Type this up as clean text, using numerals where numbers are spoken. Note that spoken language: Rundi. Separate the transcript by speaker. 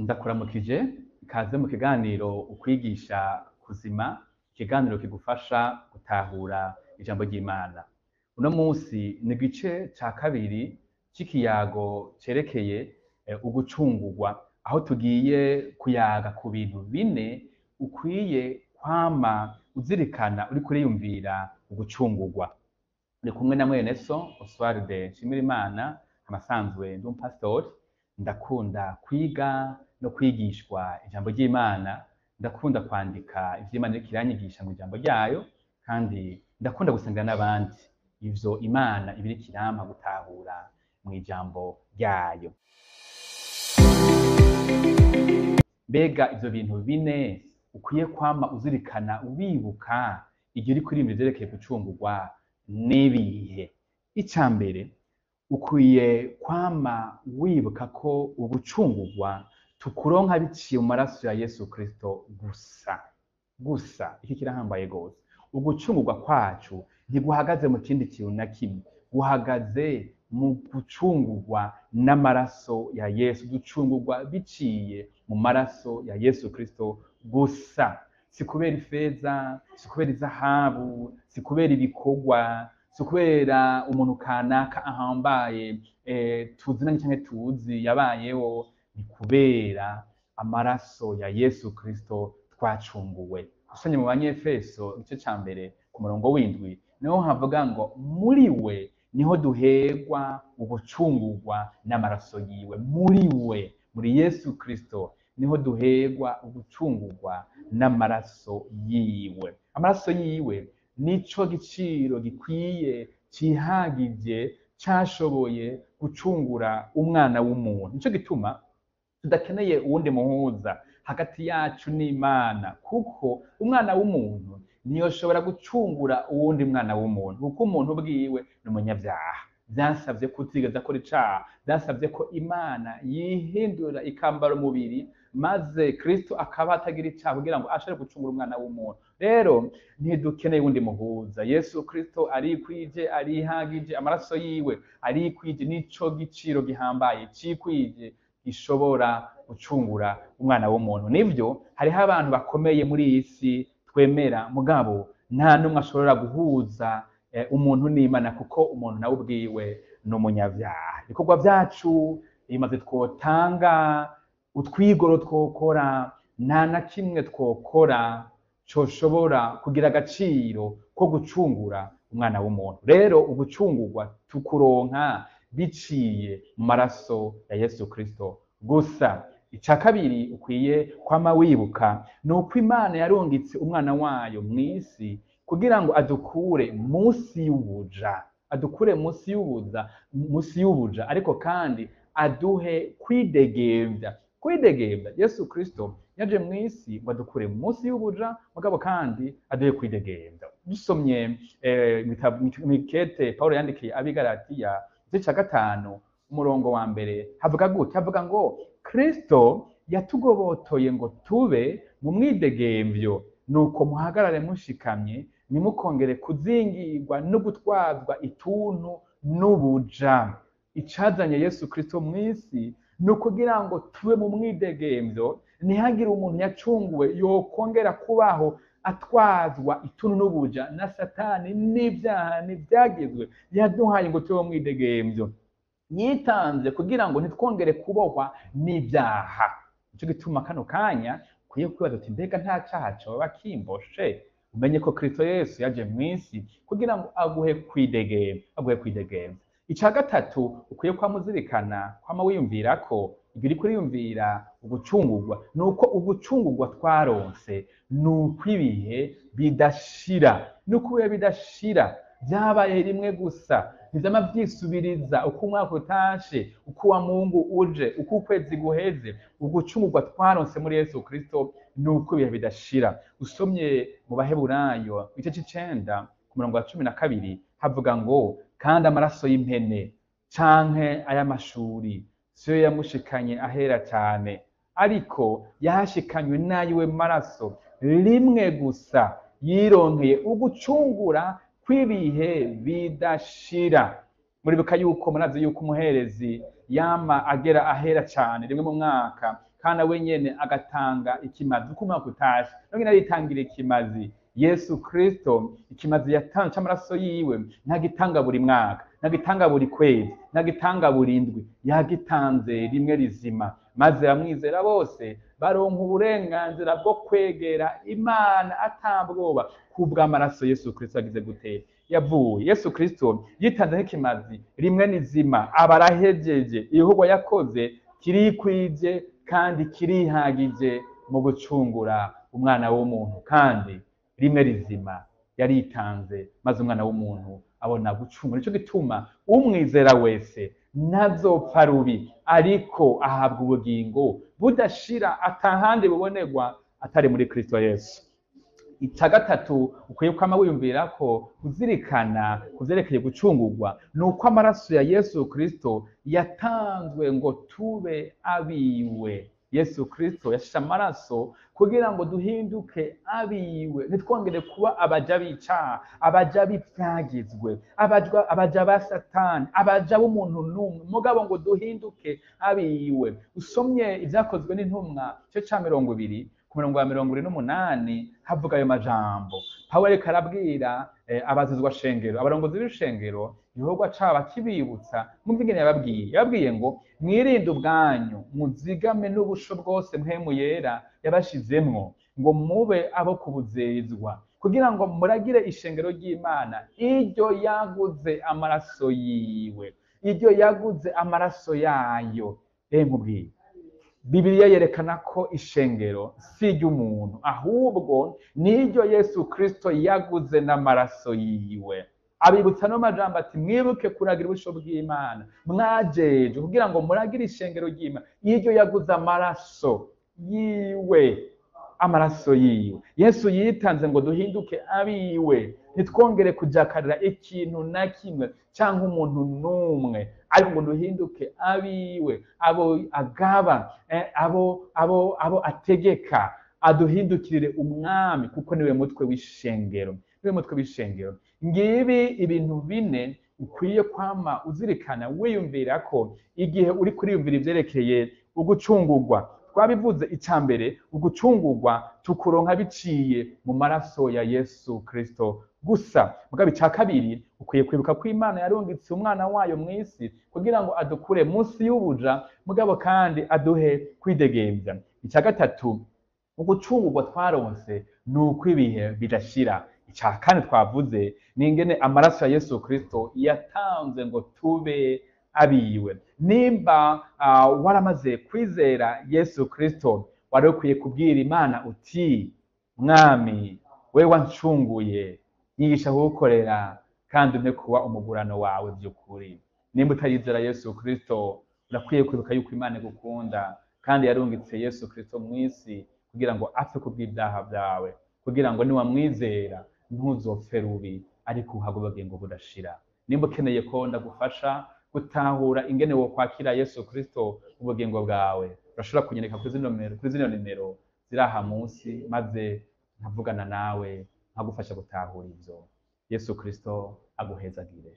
Speaker 1: Ndakuramukije ikaze mu kiganiro ukwigisha kuzima, ikiganiro kigufasha gutahura ijambo ry'Imana. Uno munsi ni igice ca kabiri c'ikiyago cerekeye ugucungurwa, aho tugiye kuyaga ku bintu bine ukwiye kwama uzirikana uriko uriyumvira ugucungurwa. Ndi kumwe na mwene so Oswald Nshimirimana, amasanzwe ndi umupasitori. Ndakunda kwiga no kwigishwa ijambo ry'Imana, ndakunda kwandika ivy'Imana iriko iranyigisha mu ijambo ryayo, kandi ndakunda gusangira n'abandi ivyo Imana iba iriko irampa gutahura mu ijambo ryayo. Mbega ivyo bintu bine ukwiye kwama uzirikana wibuka igihe uriko uriyumvira ivyerekeye gucungurwa n'ibihe? Ica mbere, ukwiye kwama wibuka ko ugucungurwa tukuronka biciye mu maraso ya Yesu Kristo gusa. Iki kirahambaye gose. Ugucungurwa kwacu ntiguhagaze mu kindi kintu na kimwe, guhagaze mu gucungurwa n'amaraso ya Yesu. Ducungurwa biciye mu maraso ya Yesu Kristo gusa, si kubera ifeza, si kubera izahabu, si kubera ibikorwa, si kubera umuntu kanaka ahambaye tuzinanye canke tuzi yabayeho, ni kubera amaraso ya Yesu Kristo twacunguwe. Usomye mu Banyefeso igice ca mbere ku murongo w'indwi, niho havuga ngo muri we niho duherwa ugucungurwa n'amaraso yiwe. Muri Yesu Kristo niho duherwa ugucungurwa n'amaraso yiwe. Amaraso yiwe nico giciro gikwiye cihagije cashoboye gucungura umwana w'umuntu. Nico gituma tudakeneye uwundi muhuza hagati yacu n'Imana, kuko umwana w'umuntu ntiyoshobora gucungura uwundi mwana w'umuntu, kuko umuntu bwiwe ni umunyavyaha. Vyasavye ko utigeze akora icaha, vyasavye ko Imana yihindura ikambara umubiri, maze Kristo akaba atagira icaha kugira ngo ashobore gucungura umwana w'umuntu. Rero ntidukeneye uwundi muhuza. Yesu Kristo arikwije, arihagije, amaraso yiwe arikwije, nico giciro gihambaye cikwije gishobora gucungura umwana w'umuntu. Nivyo hariho abantu bakomeye muri iyi si twemera, mugabo nta numwe ashobora guhuza umuntu n'Imana, kuko umuntu nawe ubwiwe ni umunyavyaha. Ibikorwa vyacu, imaze twotanga, utwigoro twokora, nta na kimwe twokora coshobora kugira agaciro ko gucungura umwana w'umuntu. Rero ugucungurwa tukuronka biciye mu maraso ya Yesu Kristo gusa. Ica kabiri ukwiye kwama wibuka ni uko Imana yarungitse umwana wayo mw'isi kugira ngo adukure munsi y'ubuja, ariko kandi aduhe kwidegemvya. Yesu Kristo yaje mw'isi ngo adukure munsi y'ubuja, mugabo kandi aduhe kwidegemvya. Dusomye mw'ikete Pawulo yandikiye Abigalatiya igice ca 5 umurongo wa mbere, havuga gute? Havuga ngo Kristo yatugobotoye ngo tube mu mwidegemvyo, nuko muhagarare mushikamye, nimukongere kuzingirwa no gutwazwa ituntu n'ubuja. Icazanye Yesu Kristo mw'isi ni ukugira ngo tube mu mwidegemvyo, ntihagire umuntu yacunguwe yokongera kubaho atwazwa ituntu n'ubuja na Satani n'ivyaha n'ivyagizwe. Yaduhaye ngo tube mu mwidegemvyo, yitanze kugira ngo ntitwongere kubohwa n'ivyaha. Nico gituma kano kanya ukwiye kwibaza uti mbega nta caha coba kimboshe? Umenye ko Kristo Yesu yaje mw'isi kugira ngo aguhe kwidegemvya. Ica gatatu ukwiye kwama uzirikana, kwama wiyumvira ko igihe uriko uriyumvira ugucungurwa, nuko ugucungurwa twaronse nuko ibihe bidashira. Nuko ibihe bidashira vyabaye rimwe gusa, ntivyama vyisubiriza uko umwaka utashe, uko uwa Mungu uje, uko ukwezi guheze. Ugucungurwa twaronse muri Yesu Kristo nuko ibihe bidashira. Usomye mu Baheburayo igice c'9 ku murongo wa 12 havuga ngo kandi amaraso y'impene canke ay'amashuri siyo yamushikanye ahera cane, ariko yahashikanywe n'ayiwe maraso rimwe gusa, yironkeye ugucungura kw'ibihe bidashira. Muribuka yuko murazi yuko umuherezi yama agera ahera cane rimwe mu mwaka, kandi we nyene agatanga ikimazi uko umwaka utashe none aritangira ikimazi. Yesu Kristo ikimazi yatanze c'amaraso yiwe ntagitanga buri mwaka, ntagitanga buri kwezi, ntagitanga buri ndwi, yagitanze rimwe rizima, maze abamwizera bose baronka uburenganzira bwo kwegera Imana atabwoba kubw'amaraso Yesu Kristo yagize gute yavuye. Yesu Kristo yitanze nk'ikimazi rimwe nizima, aba arahejeje igikorwa yakoze kirikwije kandi kirihagije mu gucungura umwana w'umuntu, kandi rimwe rizima yaritanze maze umwana w'umuntu abona gucungura. Nico gituma umwizera wese ntazopfa rubi, ariko ahabwa ubugingo budashira atahandi bubonerwa atari muri Kristo Yesu. Ica gatatu ukwiye kwama wiyumvira ko kuzirikana kuvyerekeye gucungurwa nuko amaraso ya Yesu Kristo yatanzwe ngo tube abiwe. Yesu Kristo yashishe amaraso kugira ngo duhinduke abiwe, ntitwongere kuba abaja b'icaha, abaja b'ivyagizwe, abaja ba Satani, abaja b'umuntu n'umwe, mugabo ngo duhinduke abiwe. Usomye ivyakozwe n'intumwa igice ca 20 ku murongo wa 28 havuga ayo majambo. Pawulo ariko arabwira abazizwa shengero, abarongozi b'ishengero, igikorwa cabo akibibutsa. Mwumva ingene yababwiye ngo mwirinde ubwanyu, muzigame n'ubusho bwose mpwemu yera yabashizemwo, ngo mube abo kubuzezwa, kugira ngo muragire ishengero ry'Imana iryo yaguze amaraso yiwe, iryo yaguze amaraso yayo. Nkubwiye Bibiliya yerekana ko ishengero si iry'umuntu, ahubwo n'iryo Yesu Kristo yaguze n'amaraso yiwe. Abibutsa no majambo ati mwibuke kuragira ubusho bw'Imana mwajeje kugira ngo muragire ishengero ry'Imana iryo yaguze amaraso yiwe, amaraso yiwe. Yesu yitanze ngo duhinduke abiwe, ntitwongere kujakarira ikintu na kimwe canke umuntu n'umwe, ariko ngo duhinduke abiwe, abo agaba, abo ategeka, aduhindukirire umwami, kuko niwe mutwe w'ishengero, niwe mutwe w'ishengero. Ngibi ibintu bine ukwiye kwama uzirikana wiyumvira ko igihe uri kuriyumvira ivyerekeye ugucungurwa. Twabivuze icambere, ugucungurwa tukuronka biciye mu maraso ya Yesu Kristo gusa. Mugabo ica kabiri ukwiye kwibuka ko Imana yarungitse umwana wayo mw'isi kugira ngo adukure munsi y'ubuja, mugabo kandi aduhe kwidegemvya. Ica gatatu, ugucungurwa twaronse nuko ibihe bidashira. Ica kane twavuze ni ingene amaraso ya Yesu Kristo yatanze ngo tube abiwe. Nimba waramaze kwizera Yesu Kristo, wari ukwiye kubwira Imana uti mwami wewe wancunguye, nyigisha kugukorera kandi umpe kuba umugurano wawe by'ukuri. Nimba utayizera Yesu Kristo, urakwiye kwibuka yuko Imana igukunda kandi yarungitse Yesu Kristo mw'isi kugira ngo apfe kubw'ibyaha byawe, kugira ngo niwamwizera ntuzopfe rubi, ariko uhabwe ubugingo budashira. Nimba ukeneye ko ndagufasha gutahura ingene wo kwakira Yesu Kristo ubugingo bwawe, urashobora kunyereka kuri zino nimero ziri aha munsi, maze nkavugana nawe nkagufasha gutahura ivyo. Yesu Kristo aguhezagire.